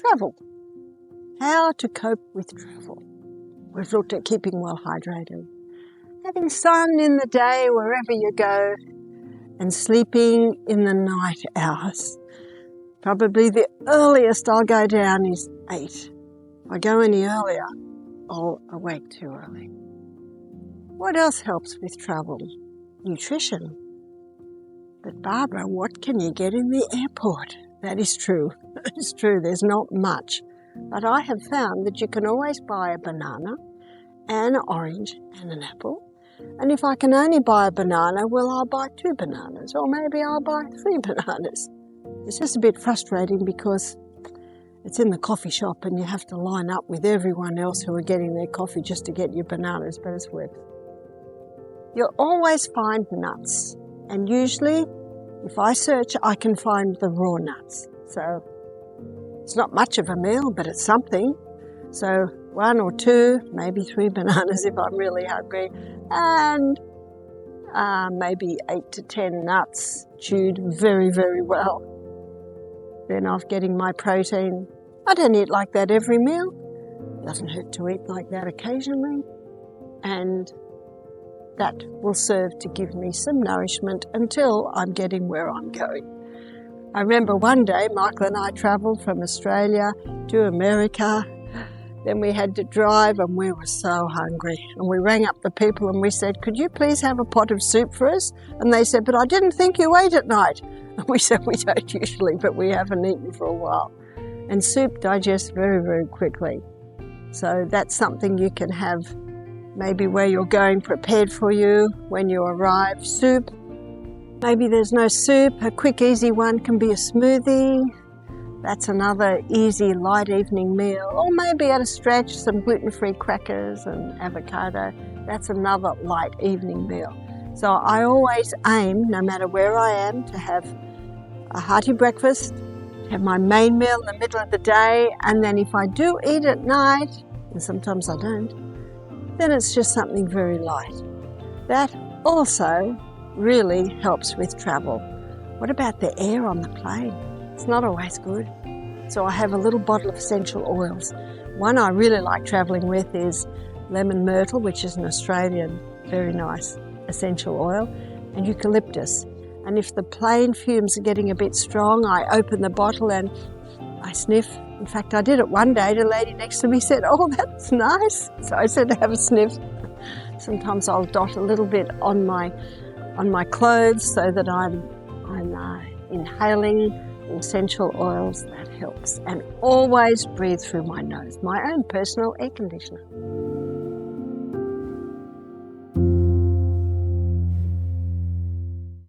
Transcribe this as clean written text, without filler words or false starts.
travel. How to cope with travel. We've looked at keeping well hydrated, having sun in the day wherever you go, and sleeping in the night hours. Probably the earliest I'll go down is 8. If I go any earlier, I'll awake too early. What else helps with travel? Nutrition. But Barbara, what can you get in the airport? That is true. It's true, there's not much. But I have found that you can always buy a banana, an orange and an apple. And if I can only buy a banana, well, I'll buy 2 bananas, or maybe I'll buy 3 bananas. It's just a bit frustrating because it's in the coffee shop and you have to line up with everyone else who are getting their coffee just to get your bananas, but it's worth it. You'll always find nuts, and usually if I search I can find the raw nuts. So it's not much of a meal, but it's something. So 1 or 2, maybe 3 bananas if I'm really hungry, and maybe 8 to 10 nuts chewed very, very well. Then I'm getting my protein. I don't eat like that every meal. It doesn't hurt to eat like that occasionally. And that will serve to give me some nourishment until I'm getting where I'm going. I remember one day Michael and I travelled from Australia to America. Then we had to drive and we were so hungry. And we rang up the people and we said, could you please have a pot of soup for us? And they said, but I didn't think you ate at night. And we said, we don't usually, but we haven't eaten for a while. And soup digests very, very quickly. So that's something you can have maybe where you're going prepared for you when you arrive. Soup. Maybe there's no soup. A quick, easy one can be a smoothie. That's another easy, light evening meal. Or maybe at a stretch, some gluten-free crackers and avocado. That's another light evening meal. So I always aim, no matter where I am, to have a hearty breakfast, have my main meal in the middle of the day, and then if I do eat at night, and sometimes I don't, then it's just something very light. That also really helps with travel. What about the air on the plane? It's not always good. So I have a little bottle of essential oils. One I really like travelling with is lemon myrtle, which is an Australian very nice essential oil, and eucalyptus. And if the plane fumes are getting a bit strong, I open the bottle and I sniff. In fact, I did it one day. The lady next to me said, oh, that's nice. So I said, have a sniff. Sometimes I'll dot a little bit on my clothes so that I'm inhaling essential oils. That helps. And always breathe through my nose, my own personal air conditioner.